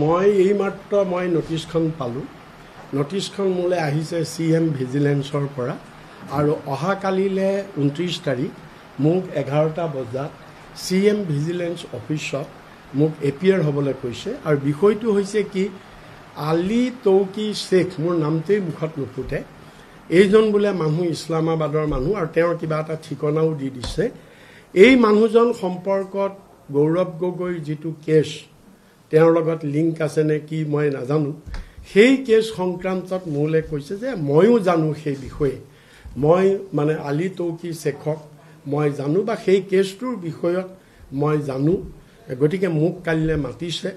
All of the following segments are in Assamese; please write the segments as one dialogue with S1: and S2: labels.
S1: মই এইমাত্ৰ মই নটিছখন পালোঁ। নটিছখন মোলৈ আহিছে CM ভিজিলেন্সৰ পৰা আৰু অহাকালিলৈ 29 তাৰিখ মোক 11টা বজাত CM ভিজিলেন্স অফিচত মোক এপিয়াৰ হ'বলৈ কৈছে আৰু বিষয়টো হৈছে কি আলী তৌকি শেখ মোৰ নামটোই মুখত নুফুটে এইজন বোলে মানুহ ইছলামাবাদৰ মানুহ আৰু তেওঁৰ কিবা এটা ঠিকনাও দি দিছে। এই মানুহজন সম্পৰ্কত গৌৰৱ গগৈৰ যিটো কেছ তেওঁৰ লগত লিংক আছে নে কি মই নাজানো। সেই কেছ সংক্ৰান্তত মোলৈ কৈছে যে ময়ো জানো সেই বিষয়ে, মই মানে আলী তৌকি শেখক মই জানো বা সেই কেছটোৰ বিষয়ত মই জানো, গতিকে মোক কালিলৈ মাতিছে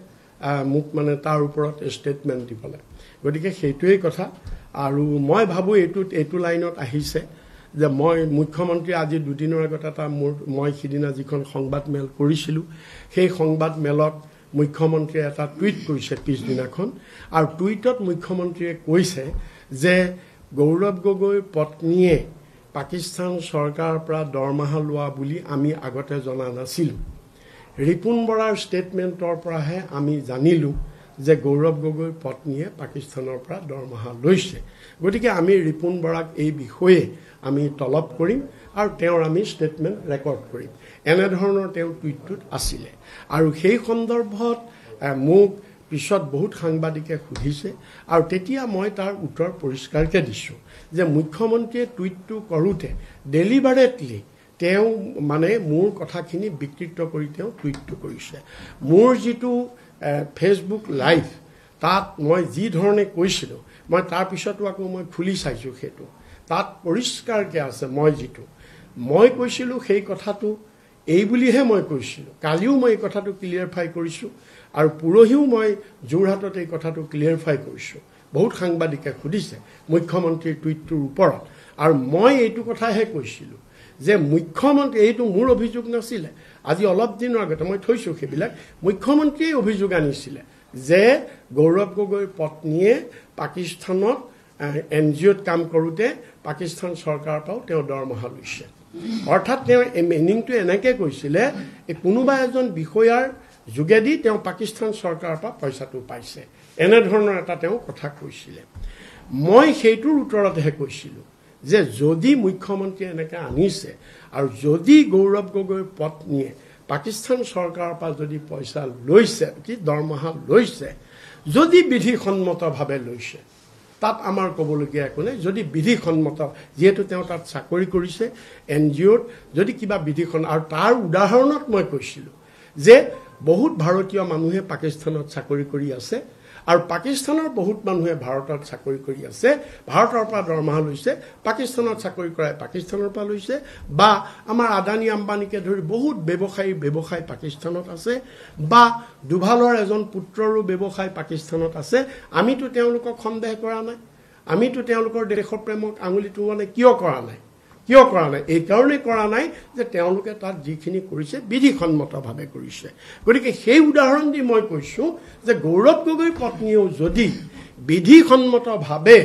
S1: মোক মানে তাৰ ওপৰত ষ্টেটমেণ্ট দিবলৈ। গতিকে সেইটোৱেই কথা আৰু মই ভাবোঁ এইটো লাইনত আহিছে যে মই মুখ্যমন্ত্ৰী আজি দুদিনৰ আগত এটা মই সিদিনা যিখন সংবাদমেল কৰিছিলোঁ সেই সংবাদমেলত মুখ্যমন্ত্ৰীয়ে এটা টুইট কৰিছে পিছদিনাখন আৰু টুইটত মুখ্যমন্ত্ৰীয়ে কৈছে যে গৌৰৱ গগৈৰ পত্নীয়ে পাকিস্তান চৰকাৰৰ পৰা দৰমহা লোৱা বুলি আমি আগতে জনা নাছিলোঁ। ৰিপুণ বৰাৰ ষ্টেটমেণ্টৰ পৰাহে আমি জানিলোঁ যে গৌৰৱ গগৈৰ পত্নীয়ে পাকিস্তানৰ পৰা দৰমহা লৈছে। গতিকে আমি ৰিপুণ বৰাক এই বিষয়ে আমি তলব কৰিম আৰু তেওঁৰ আমি ষ্টেটমেণ্ট ৰেকৰ্ড কৰিম। এনেধৰণৰ তেওঁ টুইটটোত আছিলে আৰু সেই সন্দৰ্ভত মোক পিছত বহুত সাংবাদিকে সুধিছে আৰু তেতিয়া মই তাৰ উত্তৰ পৰিষ্কাৰকৈ দিছোঁ যে মুখ্যমন্ত্ৰীয়ে টুইটটো কৰোঁতে ডেলিভাৰেটলি তেওঁ মানে মোৰ কথাখিনি বিকৃত কৰি তেওঁ টুইটটো কৰিছে। মোৰ যিটো ফেচবুক লাইভ তাত মই যি ধৰণে কৈছিলোঁ মই তাৰপিছতো আকৌ মই খুলি চাইছোঁ, সেইটো তাত পৰিষ্কাৰকৈ আছে। মই কৈছিলোঁ সেই কথাটো এই বুলিহে মই কৈছিলোঁ। কালিও মই এই কথাটো ক্লিয়াৰফাই কৰিছোঁ আৰু পৰহিও মই যোৰহাটত এই কথাটো ক্লিয়াৰফাই কৰিছোঁ। বহুত সাংবাদিকে সুধিছে মুখ্যমন্ত্ৰীৰ টুইটটোৰ ওপৰত আৰু মই এইটো কথাহে কৈছিলোঁ যে মুখ্যমন্ত্ৰী এইটো মোৰ অভিযোগ নাছিলে। আজি অলপ দিনৰ আগতে মই থৈছোঁ সেইবিলাক মুখ্যমন্ত্ৰীয়ে অভিযোগ আনিছিলে যে গৌৰৱ গগৈৰ পত্নীয়ে পাকিস্তানত NGOত কাম কৰোঁতে পাকিস্তান চৰকাৰৰ পৰাও তেওঁ দৰমহা লৈছে। অৰ্থাৎ তেওঁ মিনিংটো এনেকৈ কৈছিলে কোনোবা এজন বিষয়াৰ যোগেদি তেওঁ পাকিস্তান চৰকাৰৰ পৰা পইচাটো পাইছে, এনেধৰণৰ এটা তেওঁ কথা কৈছিলে। মই সেইটোৰ উত্তৰতহে কৈছিলোঁ যে যদি মুখ্যমন্ত্ৰীয়ে এনেকৈ আনিছে আৰু যদি গৌৰৱ গগৈৰ পত্নীয়ে পাকিস্তান চৰকাৰৰ পৰা যদি পইচা লৈছে কি দৰমহা লৈছে, যদি বিধিসন্মতভাৱে লৈছে তাত আমাৰ ক'বলগীয়া একো নাই। যদি বিধিসন্মত যিহেতু তেওঁ তাত চাকৰি কৰিছে NGOত, যদি কিবা আৰু তাৰ উদাহৰণত মই কৈছিলোঁ যে বহুত ভাৰতীয় মানুহে পাকিস্তানত চাকৰি কৰি আছে আৰু পাকিস্তানৰ বহুত মানুহে ভাৰতত চাকৰি কৰি আছে, ভাৰতৰ পৰা দৰমহা লৈছে, পাকিস্তানত চাকৰি কৰাই পাকিস্তানৰ পৰা লৈছে বা আমাৰ আদানী আম্বানীকে ধৰি বহুত ব্যৱসায় পাকিস্তানত আছে বা দুভালৰ এজন পুত্ৰৰো ব্যৱসায় পাকিস্তানত আছে। আমিতো তেওঁলোকক সন্দেহ কৰা নাই, আমিতো তেওঁলোকৰ দেশৰ প্ৰেমক আঙুলিটো মানে কিয় কৰা নাই? এইকাৰণে কৰা নাই যে তেওঁলোকে তাত যিখিনি কৰিছে বিধিসন্মতভাৱে কৰিছে। গতিকে সেই উদাহৰণ দি মই কৈছোঁ যে গৌৰৱ গগৈৰ পত্নীয়েও যদি বিধিসন্মতভাৱে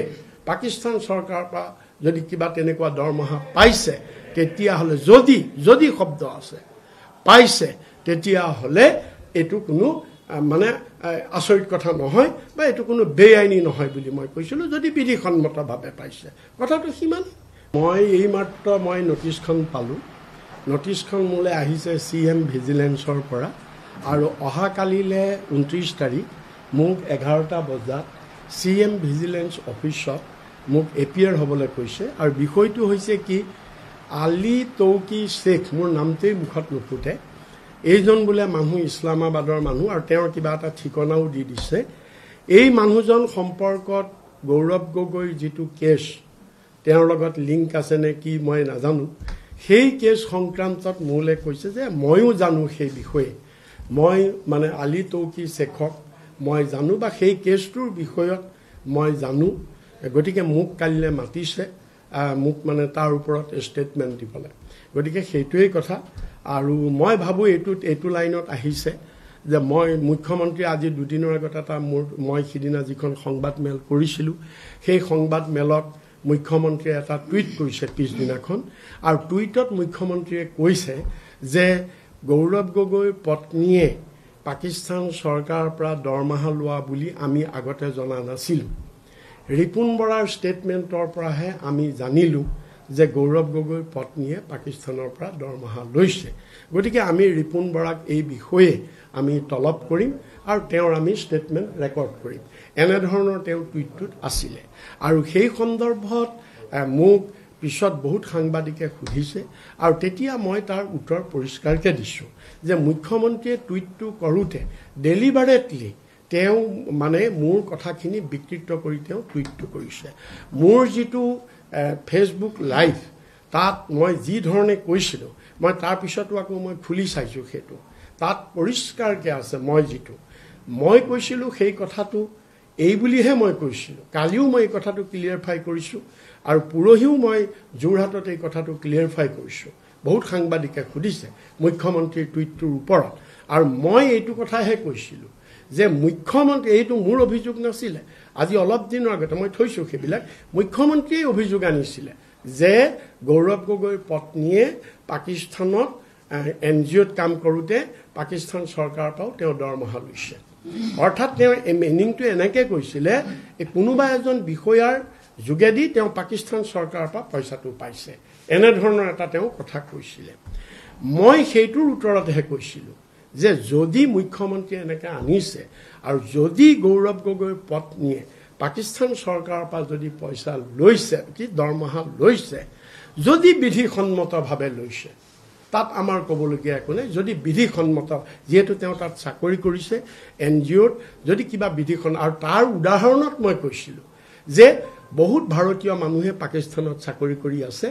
S1: পাকিস্তান চৰকাৰৰ পৰা যদি কিবা তেনেকুৱা দৰমহা পাইছে তেতিয়াহ'লে যদি শব্দ আছে পাইছে তেতিয়াহ'লে এইটো কোনো মানে আচৰিত কথা নহয় বা এইটো কোনো বেআইনী নহয় বুলি মই কৈছিলোঁ যদি বিধিসন্মতভাৱে পাইছে। কথাটো সিমান। মই এইমাত্ৰ মই নটিছখন পালোঁ। নটিছখন মোলৈ আহিছে CM ভিজিলেন্সৰ পৰা আৰু অহাকালিলৈ 29 তাৰিখ মোক 11টা বজাত CM ভিজিলেন্স অফিচত মোক এপিয়াৰ হ'বলৈ কৈছে আৰু বিষয়টো হৈছে কি আলী তৌকি শেখ মোৰ নামটোই মুখত নুফুটে এইজন বোলে মানুহ ইছলামাবাদৰ মানুহ আৰু তেওঁৰ কিবা এটা ঠিকনাও দি দিছে। এই মানুহজন সম্পৰ্কত গৌৰৱ গগৈৰ যিটো কেছ তেওঁৰ লগত লিংক আছে নে কি মই নাজানো। সেই কেছ সংক্ৰান্তত মোলৈ কৈছে যে ময়ো জানো সেই বিষয়ে, মই মানে আলী তৌকি শেখক মই জানো বা সেই কেছটোৰ বিষয়ত মই জানো। গতিকে মোক কালিলৈ মাতিছে মোক মানে তাৰ ওপৰত ষ্টেটমেণ্ট দিবলৈ। গতিকে সেইটোৱেই কথা আৰু মই ভাবোঁ এইটো লাইনত আহিছে যে মই মুখ্যমন্ত্ৰী আজি দুদিনৰ আগত এটা মই সিদিনা যিখন সংবাদমেল কৰিছিলোঁ সেই সংবাদমেলত মুখ্যমন্ত্ৰীয়ে এটা টুইট কৰিছে পিছদিনাখন আৰু টুইটত মুখ্যমন্ত্ৰীয়ে কৈছে যে গৌৰৱ গগৈৰ পত্নীয়ে পাকিস্তান চৰকাৰৰ পৰা দৰমহা লোৱা বুলি আমি আগতে জনা নাছিলোঁ। ৰিপুণ বৰাৰ ষ্টেটমেণ্টৰ পৰাহে আমি জানিলোঁ যে গৌৰৱ গগৈৰ পত্নীয়ে পাকিস্তানৰ পৰা দৰমহা লৈছে। গতিকে আমি ৰিপুণ বৰাক এই বিষয়ে আমি তলব কৰিম আৰু তেওঁৰ আমি ষ্টেটমেণ্ট ৰেকৰ্ড কৰিম। এনেধৰণৰ তেওঁৰ টুইটটোত আছিলে। আৰু সেই সন্দৰ্ভত মোক পিছত বহুত সাংবাদিকে সুধিছে আৰু তেতিয়া মই তাৰ উত্তৰ পৰিষ্কাৰকৈ দিছোঁ যে মুখ্যমন্ত্ৰীয়ে টুইটটো কৰোঁতে ডেলিবাৰেটলি তেওঁ মানে মোৰ কথাখিনি বিকৃত কৰি তেওঁ টুইটটো কৰিছে। মোৰ যিটো ফেচবুক লাইভ তাত মই যি ধৰণে কৈছিলোঁ মই তাৰপিছতো আকৌ মই খুলি চাইছোঁ, সেইটো তাত পৰিষ্কাৰকৈ আছে। মই কৈছিলোঁ সেই কথাটো এই বুলিহে মই কৈছিলোঁ। কালিও মই এই কথাটো ক্লিয়াৰফাই কৰিছোঁ আৰু পৰহিও মই যোৰহাটত এই কথাটো ক্লিয়াৰফাই কৰিছোঁ। বহুত সাংবাদিকে সুধিছে মুখ্যমন্ত্ৰীৰ টুইটটোৰ ওপৰত আৰু মই এইটো কথাহে কৈছিলোঁ যে মুখ্যমন্ত্ৰী, এইটো মোৰ অভিযোগ নাছিলে। আজি অলপ দিনৰ আগতে মই থৈছোঁ সেইবিলাক, মুখ্যমন্ত্ৰীয়ে অভিযোগ আনিছিলে যে গৌৰৱ গগৈৰ পত্নীয়ে পাকিস্তানত NGOত কাম কৰোঁতে পাকিস্তান চৰকাৰৰ পৰাও তেওঁ দৰমহা লৈছে। অৰ্থাৎ তেওঁ মিনিংটো এনেকৈ কৈছিলে কোনোবা এজন বিষয়াৰ যোগেদি তেওঁ পাকিস্তান চৰকাৰৰ পৰা পইচাটো পাইছে, এনেধৰণৰ এটা তেওঁ কথা কৈছিলে। মই সেইটোৰ উত্তৰতহে কৈছিলোঁ যে যদি মুখ্যমন্ত্ৰীয়ে এনেকৈ আনিছে আৰু যদি গৌৰৱ গগৈৰ পত্নীয়ে পাকিস্তান চৰকাৰৰ পৰা যদি পইচা লৈছে, কি দৰমহা লৈছে, যদি বিধিসন্মতভাৱে লৈছে, তাত আমাৰ ক'বলগীয়া একো নাই। যদি বিধিসন্মত, যিহেতু তেওঁ তাত চাকৰি কৰিছে NGOত, যদি কিবা আৰু তাৰ উদাহৰণত মই কৈছিলোঁ যে বহুত ভাৰতীয় মানুহে পাকিস্তানত চাকৰি কৰি আছে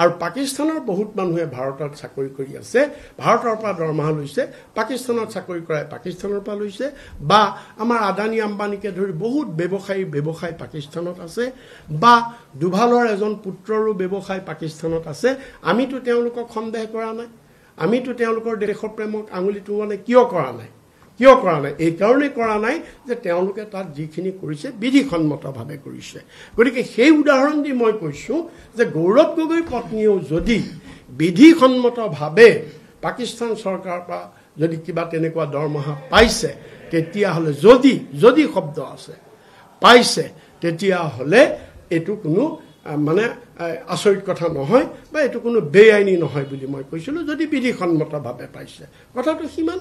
S1: আৰু পাকিস্তানৰ বহুত মানুহে ভাৰতত চাকৰি কৰি আছে, ভাৰতৰ পৰা দৰমহা লৈছে, পাকিস্তানত চাকৰি কৰাই পাকিস্তানৰ পৰা লৈছে, বা আমাৰ আদানী আম্বানীকে ধৰি বহুত ব্যৱসায় পাকিস্তানত আছে, বা দুভালৰ এজন পুত্ৰৰো ব্যৱসায় পাকিস্তানত আছে। আমিতো তেওঁলোকক সন্দেহ কৰা নাই, আমিতো তেওঁলোকৰ দেশপ্ৰেমক আঙুলিটো মানে কিয় কৰা নাই? এইকাৰণে কৰা নাই যে তেওঁলোকে তাত যিখিনি কৰিছে বিধিসন্মতভাৱে কৰিছে। গতিকে সেই উদাহৰণ দি মই কৈছোঁ যে গৌৰৱ গগৈৰ পত্নীয়েও যদি বিধিসন্মতভাৱে পাকিস্তান চৰকাৰৰ পৰা যদি কিবা তেনেকুৱা দৰমহা পাইছে, তেতিয়াহ'লে যদি শব্দ আছে পাইছে, তেতিয়াহ'লে এইটো কোনো মানে আচৰিত কথা নহয় বা এইটো কোনো বেআইনী নহয় বুলি মই কৈছিলোঁ। যদি বিধিসন্মতভাৱে পাইছে, কথাটো সিমান।